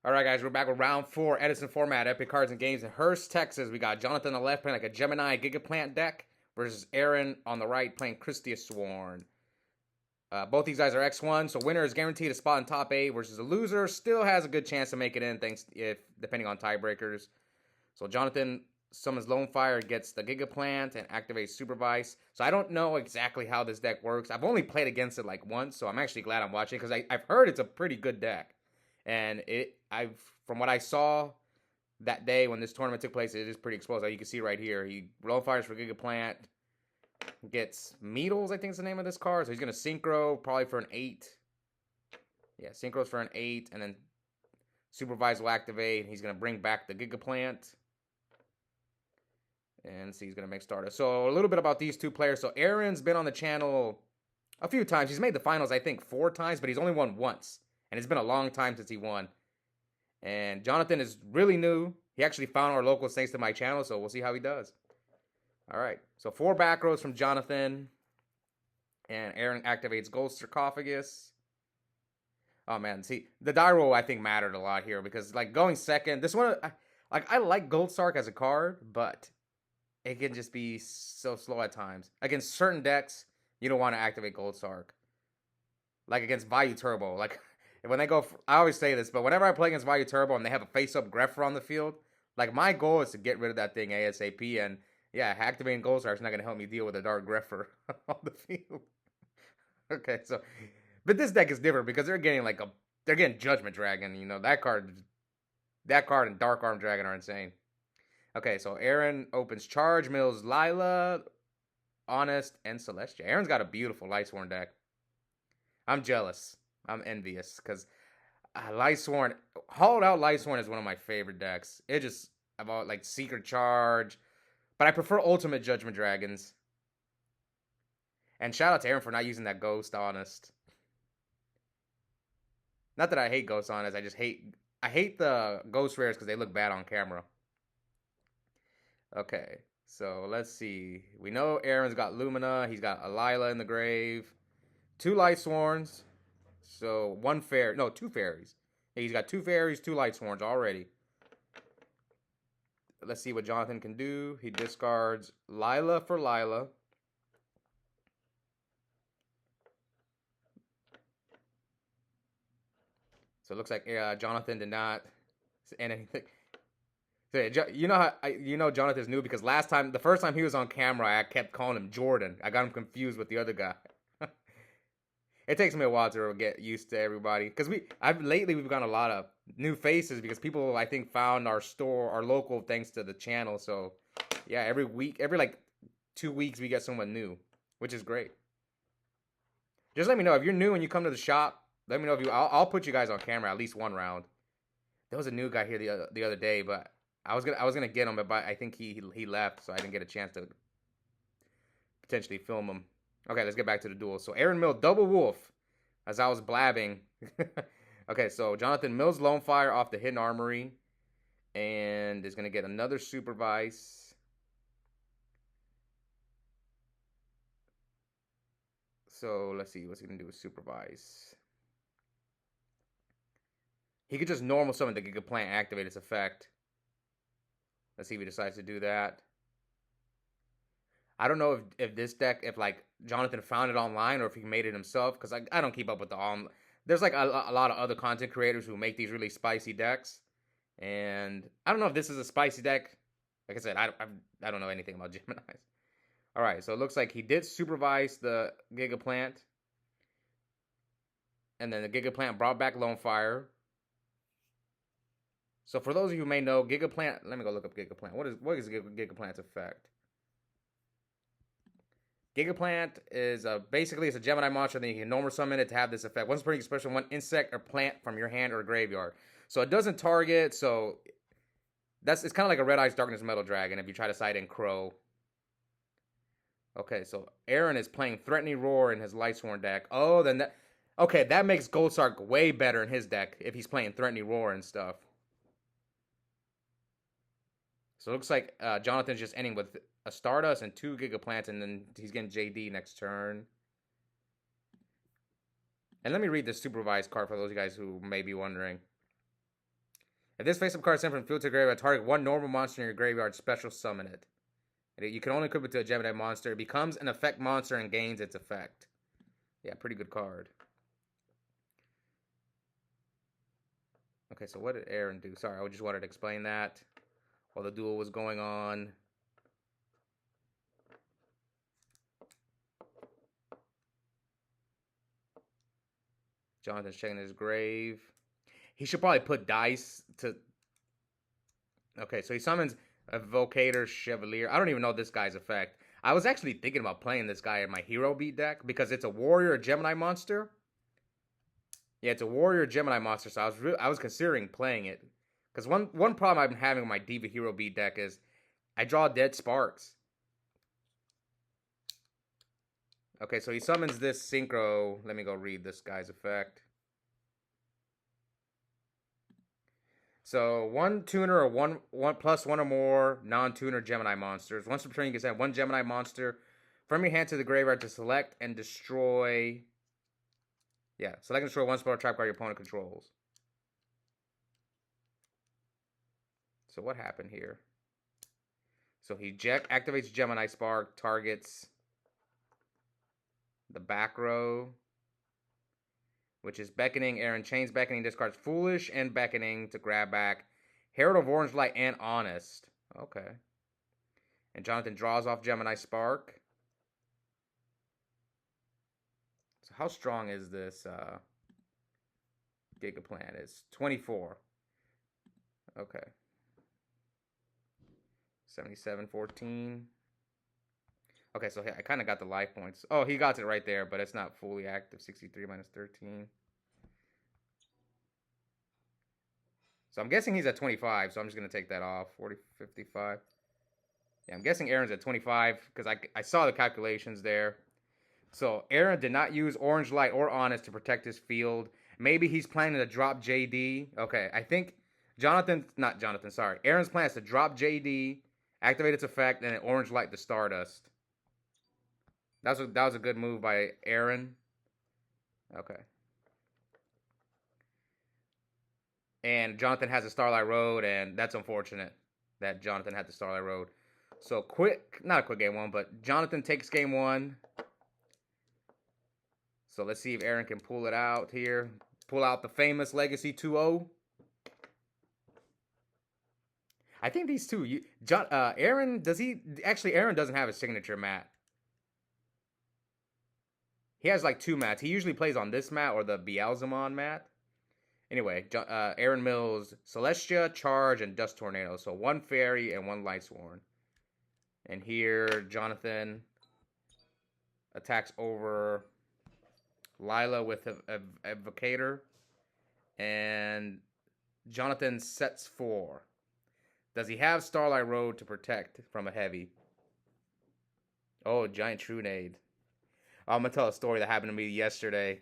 All right, guys, we're back with round 4, Edison Format, Epic Cards and Games in Hurst, Texas. We got Jonathan on the left playing like a Gemini Gigaplant deck versus Aaron on the right playing Kristyasworn. Both these guys are X1, so winner is guaranteed a spot in top 8 versus a loser still has a good chance to make it in, depending on tiebreakers. So Jonathan summons Lone Fire, gets the Gigaplant, and activates Supervise. So I don't know exactly how this deck works. I've only played against it like once, so I'm actually glad I'm watching because I've heard it's a pretty good deck. And from what I saw that day when this tournament took place, it is pretty explosive. You can see right here, he Lone Fires for Gigaplant, gets Meadles, I think is the name of this card. So he's going to Synchro, probably for an 8. Yeah, Synchro's for an 8, and then Supervise will activate. He's going to bring back the Gigaplant. And see, he's going to make starter. So a little bit about these two players. So Aaron's been on the channel a few times. He's made the finals, I think, 4 times, but he's only won once. And it's been a long time since he won. And Jonathan is really new. He actually found our locals thanks to my channel, so we'll see how he does. All right, so 4 back rows from Jonathan. And Aaron activates Gold Sarcophagus. Oh, man, see, the die roll, I think, mattered a lot here. Because, like, going second, this one, I like Gold Sarc as a card, but it can just be so slow at times. Against certain decks, you don't want to activate Gold Sarc. Like, against Vayu Turbo, like... When they go, I always say this, but whenever I play against Vayu Turbo and they have a face-up Greffer on the field, like, my goal is to get rid of that thing ASAP, and, yeah, activating Gold Star is not going to help me deal with a Dark Greffer on the field. Okay, so, but this deck is different because they're getting Judgment Dragon, you know, that card and Dark Arm Dragon are insane. Okay, so Aaron opens Charge, mills Lila, Honest, and Celestia. Aaron's got a beautiful Lightsworn deck. I'm jealous. I'm envious because Lightsworn, Hauled Out Lightsworn is one of my favorite decks. It just about like Secret Charge, but I prefer Ultimate Judgment Dragons. And shout out to Aaron for not using that Ghost Honest. Not that I hate Ghost Honest, I hate the Ghost Rares because they look bad on camera. Okay, so let's see. We know Aaron's got Lumina. He's got Alila in the grave, 2 Lightsworns. So 2 fairies. He's got 2 fairies, 2 Lightsworns already. Let's see what Jonathan can do. He discards Lila for Lila. So it looks like Jonathan did not end anything. So, you know Jonathan's new because the first time he was on camera, I kept calling him Jordan. I got him confused with the other guy. It takes me a while to get used to everybody because lately we've got a lot of new faces because people I think found our local thanks to the channel. So yeah, every like 2 weeks we get someone new, which is great. Just let me know if you're new and you come to the shop. Let me know if I'll put you guys on camera at least one round. There was a new guy here the other day, but I was gonna get him, but I think he left, so I didn't get a chance to potentially film him. Okay, let's get back to the duel. So Aaron milled Double Wolf as I was blabbing. Okay, so Jonathan mills Lone Fire off the Hidden Armory and is going to get another Supervise. So let's see what's he going to do with Supervise. He could just normal summon the Giga Plant and activate its effect. Let's see if he decides to do that. I don't know if this deck, if like Jonathan found it online or if he made it himself, because I don't keep up with the there's like a lot of other content creators who make these really spicy decks, and I don't know if this is a spicy deck. Like I said, I don't know anything about Geminis. All right, so it looks like he did Supervise the Gigaplant, and then the Gigaplant brought back Lone Fire. So for those of you who may know, Gigaplant, let me go look up Gigaplant. What is Gigaplant's effect? Gigaplant is basically it's a Gemini monster, then you can normal summon it to have this effect. Once per expression, 1 insect or plant from your hand or graveyard. So it doesn't target, so it's kind of like a Red Eyes Darkness Metal Dragon if you try to side in Crow. Okay, so Aaron is playing Threatening Roar in his Lightsworn deck. Oh, then that makes Gold Sarc way better in his deck if he's playing Threatening Roar and stuff. So it looks like Jonathan's just ending with a Stardust and 2 Gigaplants, and then he's getting JD next turn. And let me read the Supervised card for those of you guys who may be wondering. If this face-up card is sent from field to graveyard, target one normal monster in your graveyard, special summon it. You can only equip it to a Gemini monster. It becomes an effect monster and gains its effect. Yeah, pretty good card. Okay, so what did Aaron do? Sorry, I just wanted to explain that while the duel was going on. Jonathan's checking his grave. He should probably put dice to... Okay, so he summons Evocator Chevalier. I don't even know this guy's effect. I was actually thinking about playing this guy in my Hero Beat deck because it's a Warrior Gemini monster. Yeah, it's a Warrior Gemini monster, so I was considering playing it. Because one problem I've been having with my Diva Hero Beat deck is I draw dead sparks. Okay, so he summons this Synchro. Let me go read this guy's effect. So one tuner or one plus one or more non-tuner Gemini monsters. Once per turn, you can send one Gemini monster from your hand to the graveyard to select and destroy. Yeah, select and destroy one spell or trap card your opponent controls. So what happened here? So he activates Gemini Spark, targets the back row, which is Beckoning. Aaron chains Beckoning, discards Foolish and Beckoning to grab back Herald of Orange Light and Honest. Okay. And Jonathan draws off Gemini Spark. So how strong is this Giga Plant? It's 24. Okay. 77-14. Okay, so I kind of got the life points. Oh, he got it right there, but it's not fully active. 63 minus 13. So I'm guessing he's at 25, so I'm just going to take that off. 40, 55. Yeah, I'm guessing Aaron's at 25 because I saw the calculations there. So Aaron did not use Orange Light or Honest to protect his field. Maybe he's planning to drop JD. Okay, I think Aaron's plan is to drop JD, activate its effect, and then Orange Light the Stardust. That was a good move by Aaron. Okay. And Jonathan has a Starlight Road, and that's unfortunate that Jonathan had the Starlight Road. So not a quick game one, but Jonathan takes game one. So let's see if Aaron can pull it out here. Pull out the famous Legacy 2-0. I think these two, Aaron, Aaron doesn't have a signature mat. He has like two mats. He usually plays on this mat or the Beelzemon mat. Anyway, Aaron Mills, Celestia, Charge, and Dust Tornado. So one Fairy and one Lightsworn. And here, Jonathan attacks over Lila with Evocator. And Jonathan sets 4. Does he have Starlight Road to protect from a heavy? Oh, Giant Trunade. I'm going to tell a story that happened to me yesterday.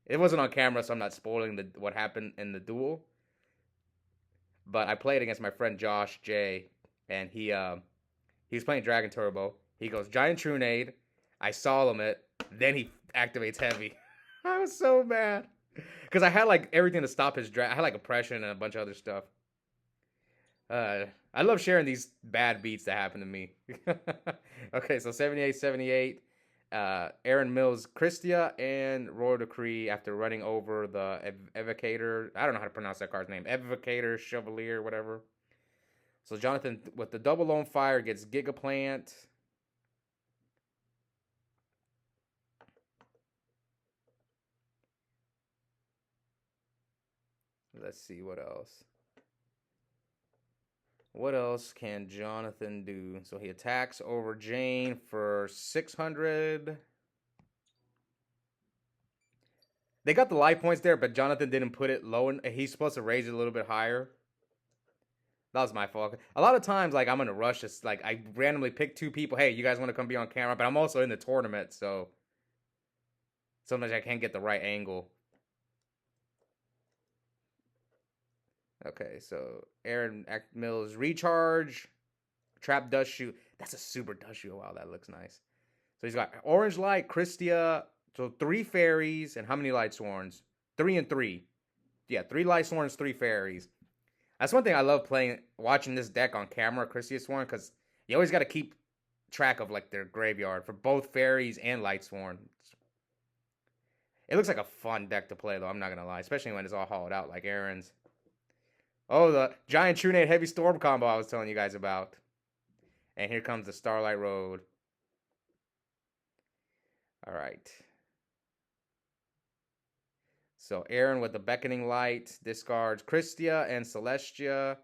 It wasn't on camera, so I'm not spoiling what happened in the duel. But I played against my friend Josh J, and he was playing Dragon Turbo. He goes, Giant Trunade. I Solemn it. Then he activates Heavy. I was so mad. Because I had like everything to stop his drag. I had like Oppression and a bunch of other stuff. I love sharing these bad beats that happen to me. Okay, so 78-78. Aaron Mills, Kristya, and Royal Decree after running over the Evocator. I don't know how to pronounce that card's name. Evocator, Chevalier, whatever. So Jonathan, with the double lone fire, gets Gigaplant. Let's see what else. What else can Jonathan do? So he attacks over Jane for 600. They got the life points there, but Jonathan didn't put it low. He's supposed to raise it a little bit higher. That was my fault. A lot of times, like, I'm in a rush. It's like I randomly pick 2 people. Hey, you guys want to come be on camera? But I'm also in the tournament, so sometimes I can't get the right angle. Okay, so Aaron Mills recharge, trap dust shoot. That's a super dust shoot. Wow, that looks nice. So he's got Orange Light, Kristya. So 3 fairies and how many Lightsworns? 3 and 3. Yeah, 3 Lightsworns, 3 fairies. That's one thing I love watching this deck on camera, Kristyasworn, because you always got to keep track of like their graveyard for both fairies and Lightsworn. It looks like a fun deck to play, though. I'm not gonna lie, especially when it's all hollowed out like Aaron's. Oh, the giant Trunade Heavy Storm combo I was telling you guys about. And here comes the Starlight Road. All right. So Aaron with the Beckoning Light discards Kristya and Celestia.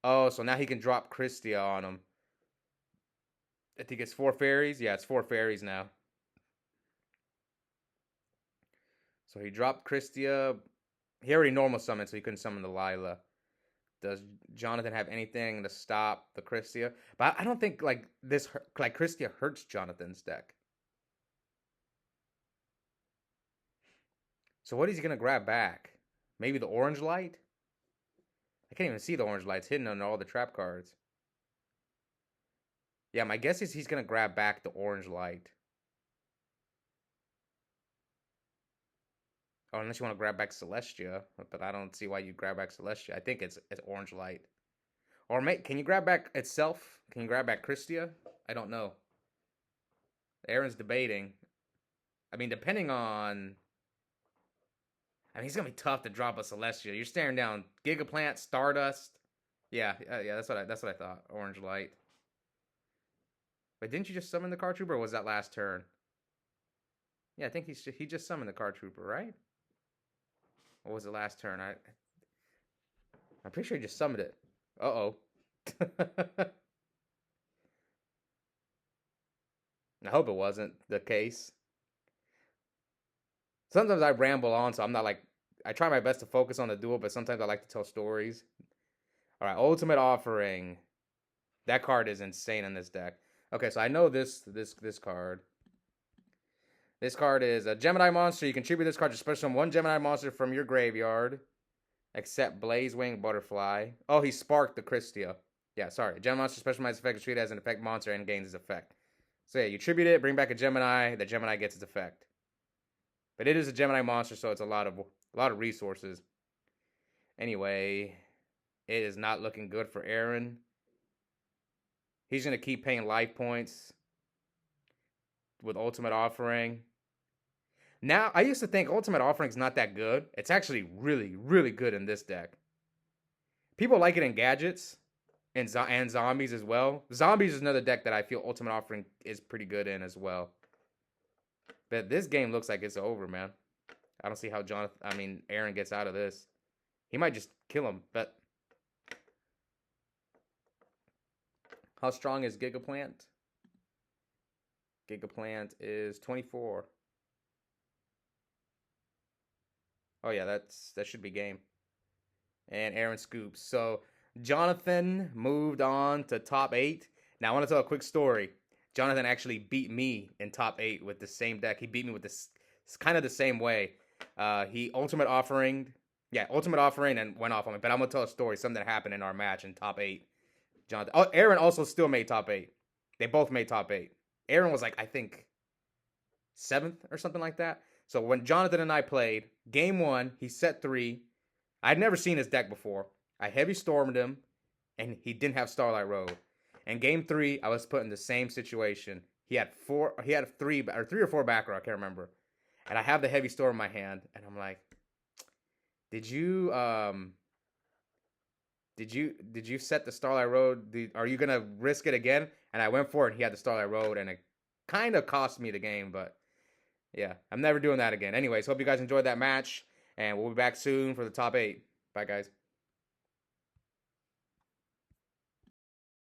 Oh, so now he can drop Kristya on him. I think it's 4 fairies. Yeah, it's 4 fairies now. So he dropped Kristya. He already normal summoned, so he couldn't summon the Lila. Does Jonathan have anything to stop the Kristya? But I don't think like Kristya hurts Jonathan's deck. So what is he gonna grab back? Maybe the orange light? I can't even see the orange lights hidden under all the trap cards. Yeah, my guess is he's gonna grab back the orange light. Oh, unless you want to grab back Celestia, but I don't see why you grab back Celestia. I think it's orange light. Or can you grab back itself? Can you grab back Kristya? I don't know. Aaron's debating. I mean, depending on... I mean, it's going to be tough to drop a Celestia. You're staring down Gigaplant, Stardust. Yeah, that's what I thought. Orange light. But didn't you just summon the Card Trooper, or was that last turn? Yeah, I think he just summoned the Card Trooper, right? What was the last turn? I'm pretty sure he just summoned it. Uh-oh. I hope it wasn't the case. Sometimes I ramble on, so I'm not like... I try my best to focus on the duel, but sometimes I like to tell stories. All right, Ultimate Offering. That card is insane in this deck. Okay, so I know this card. This card is a Gemini monster. You contribute this card to special summon 1 Gemini monster from your graveyard. Except Blazewing Butterfly. Oh, he sparked the Kristya. Yeah, sorry. Gemini monster special summons effect is treated as an effect monster and gains its effect. So yeah, you tribute it, bring back a Gemini. The Gemini gets its effect. But it is a Gemini monster, so it's a lot of resources. Anyway, it is not looking good for Aaron. He's gonna keep paying life points with Ultimate Offering. Now, I used to think Ultimate Offering's not that good. It's actually really, really good in this deck. People like it in Gadgets and Zombies as well. Zombies is another deck that I feel Ultimate Offering is pretty good in as well. But this game looks like it's over, man. I don't see how Aaron gets out of this. He might just kill him, but... How strong is Gigaplant? Gigaplant is 24. Oh yeah, that should be game. And Aaron scoops. So Jonathan moved on to top 8. Now I want to tell a quick story. Jonathan actually beat me in top 8 with the same deck. He beat me with this kind of the same way. He Ultimate Offering and went off on me. But I'm gonna tell a story. Something that happened in our match in top 8. Jonathan. Oh, Aaron also still made top 8. They both made top 8. Aaron was like, I think 7th or something like that. So when Jonathan and I played, game 1, he set 3. I'd never seen his deck before. I heavy stormed him, and he didn't have Starlight Road. And game 3, I was put in the same situation. He had 3 or 4 back row, I can't remember. And I have the heavy storm in my hand, and I'm like, did you set the Starlight Road? Are you gonna risk it again? And I went for it, and he had the Starlight Road, and it kind of cost me the game, but yeah, I'm never doing that again. Anyways, hope you guys enjoyed that match, and we'll be back soon for the top 8. Bye, guys.